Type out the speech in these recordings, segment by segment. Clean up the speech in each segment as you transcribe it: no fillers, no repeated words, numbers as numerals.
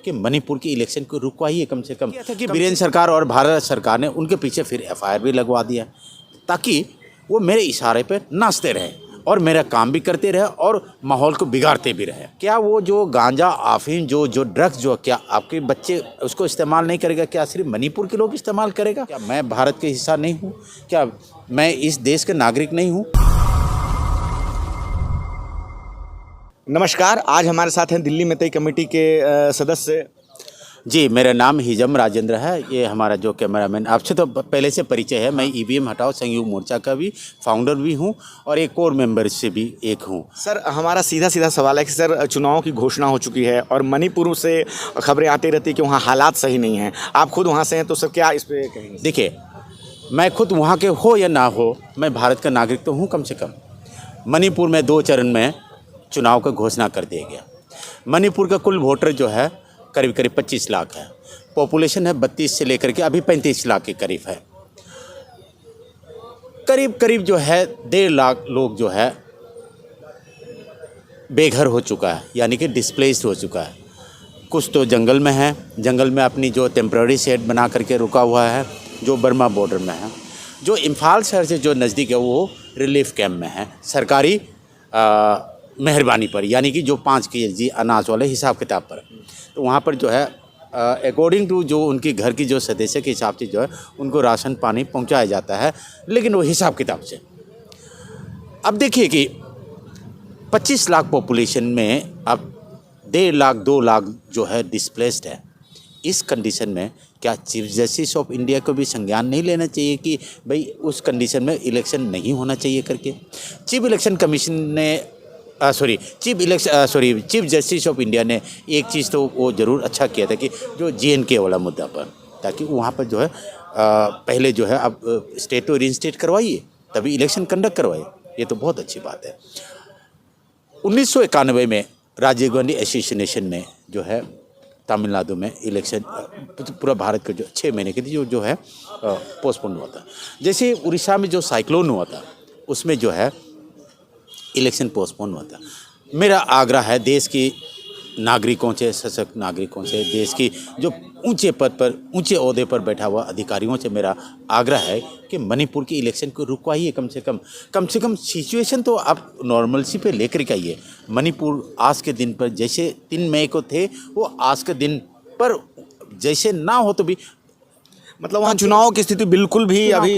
कि मणिपुर की इलेक्शन को रुकवाइए कम से कम। क्या था कि बीरेंद्र सरकार और भारत सरकार ने उनके पीछे फिर एफआईआर भी लगवा दिया ताकि वो मेरे इशारे पे नाचते रहे और मेरा काम भी करते रहे और माहौल को बिगाड़ते भी रहे। क्या वो जो गांजा अफीम जो ड्रग्स जो क्या आपके बच्चे उसको इस्तेमाल नहीं करेगा? क्या सिर्फ मणिपुर के लोग इस्तेमाल करेगा? क्या मैं भारत के हिस्सा नहीं हूँ? क्या मैं इस देश के नागरिक नहीं हूँ? नमस्कार, आज हमारे साथ हैं दिल्ली मैतेई कमेटी के सदस्य। जी, मेरा नाम हिजम राजेंद्र है। ये हमारा जो कैमरामैन, आपसे तो पहले से परिचय है। मैं ईवीएम हटाओ संयुक्त मोर्चा का भी फाउंडर भी हूँ और एक कोर मेंबर से भी एक हूँ। सर, हमारा सीधा सवाल है कि सर, चुनाव की घोषणा हो चुकी है और मणिपुर से खबरें आती रहती है कि वहाँ हालात सही नहीं हैं। आप खुद वहाँ से हैं, तो सर क्या इस पर कहेंगे? देखिए, मैं खुद वहाँ के हो या ना हो, मैं भारत का नागरिक तो हूँ कम से कम। मणिपुर में 2 चरण में चुनाव का घोषणा कर दिया गया। मणिपुर का कुल वोटर जो है करीब 25 लाख है। पॉपुलेशन है 32 से लेकर के अभी 35 लाख के करीब है। करीब जो है 1.5 लाख लोग जो है बेघर हो चुका है, यानी कि डिस्प्लेस्ड हो चुका है। कुछ तो जंगल में है, जंगल में अपनी जो टेम्पररी शेड बना करके रुका हुआ है, जो बर्मा बॉर्डर में है। जो इम्फाल शहर से जो नज़दीक है वो रिलीफ कैंप में है, सरकारी मेहरबानी पर, यानी कि जो 5 केजी अनाज वाले हिसाब किताब पर। तो वहाँ पर जो है अकॉर्डिंग टू जो उनके घर की जो सदस्य के हिसाब से जो है उनको राशन पानी पहुँचाया जाता है, लेकिन वो हिसाब किताब से। अब देखिए कि 25 लाख पॉपुलेशन में अब 1.5 लाख 2 लाख जो है डिस्प्लेस्ड है। इस कंडीशन में क्या चीफ जस्टिस ऑफ इंडिया को भी संज्ञान नहीं लेना चाहिए कि भाई उस कंडीशन में इलेक्शन नहीं होना चाहिए करके? चीफ इलेक्शन कमीशन ने चीफ जस्टिस ऑफ इंडिया ने एक चीज़ तो वो ज़रूर अच्छा किया था कि जो JNK वाला मुद्दा पर, ताकि वहाँ पर जो है पहले जो है अब स्टेट तो रीइंस्टेट करवाइए, तभी इलेक्शन कंडक्ट करवाइए। ये तो बहुत अच्छी बात है। 1991 में राजीव गांधी एसोसिएशन में जो है तमिलनाडु में इलेक्शन पूरा भारत का जो 6 महीने के लिए जो है पोस्टपोन हुआ था। जैसे उड़ीसा में जो साइक्लोन हुआ था उसमें जो है इलेक्शन पोस्टपोन हुआ था। मेरा आग्रह है देश की नागरिकों से, सशक्त नागरिकों से, देश की जो ऊंचे पद पर ऊंचे ओहदे पर बैठा हुआ अधिकारियों से मेरा आग्रह है कि मणिपुर की इलेक्शन को रुकवाइए कम से कम सिचुएशन तो आप नॉर्मलसी पे लेकर के आइए। मणिपुर आज के दिन पर जैसे 3 मई को थे वो आज के दिन पर जैसे ना हो तो भी, मतलब वहाँ चुनाव की स्थिति बिल्कुल भी अभी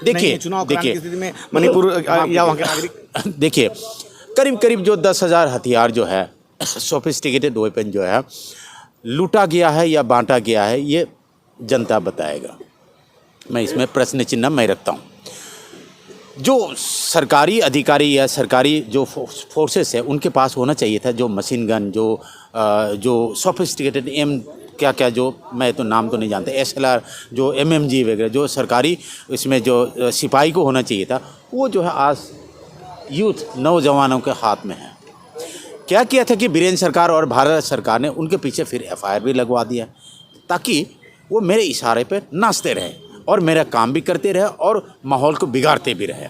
देखिए चुनाव की स्थिति में मणिपुर या वहाँ के नागरिक देखिए, करीब जो 10,000 हथियार जो है सोफिस्टिकेटेड वेपन जो है लूटा गया है या बांटा गया है, ये जनता बताएगा। मैं इसमें प्रश्न चिन्ह मैं रखता हूँ। जो सरकारी अधिकारी या सरकारी जो फोर्सेस है उनके पास होना चाहिए था जो मशीन गन, जो सोफिस्टिकेटेड क्या जो मैं तो नाम तो नहीं जानता, SLR, जो MMG वगैरह, जो सरकारी इसमें जो सिपाही को होना चाहिए था, वो जो है आज यूथ नौजवानों के हाथ में है। क्या किया था कि बीरेंद्र सरकार और भारत सरकार ने उनके पीछे फिर एफआईआर भी लगवा दिया ताकि वो मेरे इशारे पे नाचते रहे और मेरा काम भी करते रहे और माहौल को बिगाड़ते भी रहे।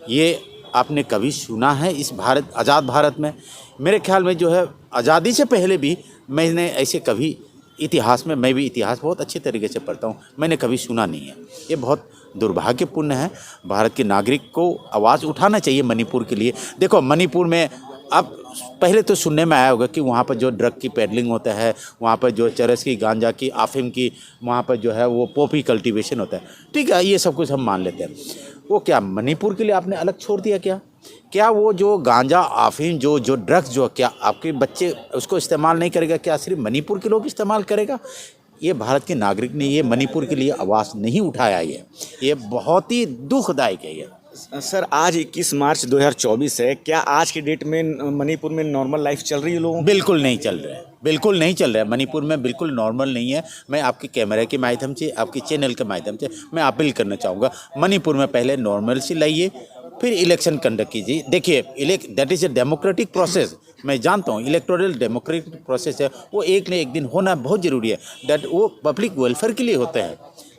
ये आपने कभी सुना है इस आज़ाद भारत में? मेरे ख्याल में जो है आज़ादी से पहले भी मैंने ऐसे कभी इतिहास में, मैं भी इतिहास बहुत अच्छे तरीके से पढ़ता हूँ, मैंने कभी सुना नहीं है। ये बहुत दुर्भाग्यपूर्ण है। भारत के नागरिक को आवाज़ उठाना चाहिए मणिपुर के लिए। देखो, मणिपुर में अब पहले तो सुनने में आया होगा कि वहाँ पर जो ड्रग की पेडलिंग होता है, वहाँ पर जो चरस की, गांजा की, अफीम की, वहाँ पर जो है वो पॉपी कल्टीवेशन होता है। ठीक है, ये सब कुछ हम मान लेते हैं। वो क्या मणिपुर के लिए आपने अलग छोड़ दिया क्या वो जो गांजा अफीम जो ड्रग्स जो क्या आपके बच्चे उसको इस्तेमाल नहीं करेगा? क्या सिर्फ मणिपुर के लोग इस्तेमाल करेगा? ये भारत के नागरिक ने ये मणिपुर के लिए आवाज़ नहीं उठाया। ये बहुत ही दुखदायक है। ये सर, आज 21 मार्च 2024 है। क्या आज की डेट में मणिपुर में नॉर्मल लाइफ चल रही है लोगों? बिल्कुल नहीं चल रहा है, बिल्कुल नहीं चल रहा है। मणिपुर में बिल्कुल नॉर्मल नहीं है। मैं आपके कैमरे के माध्यम से, आपके चैनल के माध्यम से मैं अपील करना चाहूँगा, मणिपुर में पहले नॉर्मल से लाइए, फिर इलेक्शन कंडक्ट कीजिए। देखिए, that is a democratic process. मैं जानता हूँ इलेक्टोरल डेमोक्रेटिक प्रोसेस है, वो एक न एक दिन होना बहुत ज़रूरी है। दैट वो पब्लिक वेलफेयर के लिए होते हैं।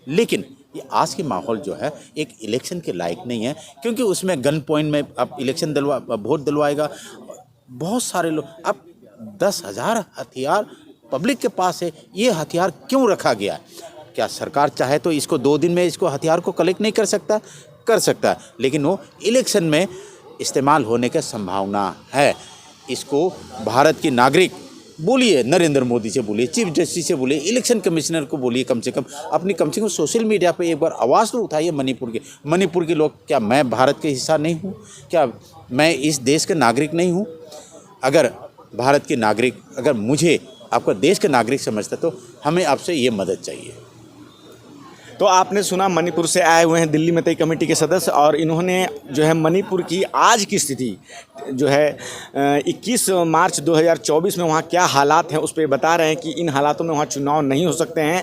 लेकिन ये आज की माहौल जो है एक इलेक्शन के लायक नहीं है, क्योंकि उसमें गन पॉइंट में अब इलेक्शन वोट दिलवाएगा बहुत सारे लोग। अब 10,000 हथियार पब्लिक के पास है, ये हथियार क्यों रखा गया है? क्या सरकार चाहे तो इसको 2 दिन में इसको हथियार को कलेक्ट नहीं कर सकता? कर सकता है, लेकिन वो इलेक्शन में इस्तेमाल होने की संभावना है। इसको भारत के नागरिक बोलिए, नरेंद्र मोदी से बोलिए, चीफ जस्टिस से बोलिए, इलेक्शन कमिश्नर को बोलिए, कम से कम सोशल मीडिया पे एक बार आवाज़ तो उठाइए मणिपुर के लोग। क्या मैं भारत के हिस्सा नहीं हूँ? क्या मैं इस देश के नागरिक नहीं हूँ? अगर भारत के नागरिक, अगर मुझे आपका देश के नागरिक समझता तो हमें आपसे ये मदद चाहिए। तो आपने सुना, मणिपुर से आए हुए हैं दिल्ली में तय कमेटी के सदस्य, और इन्होंने जो है मणिपुर की आज की स्थिति जो है 21 मार्च 2024 में वहाँ क्या हालात हैं उस पर बता रहे हैं कि इन हालातों में वहाँ चुनाव नहीं हो सकते हैं।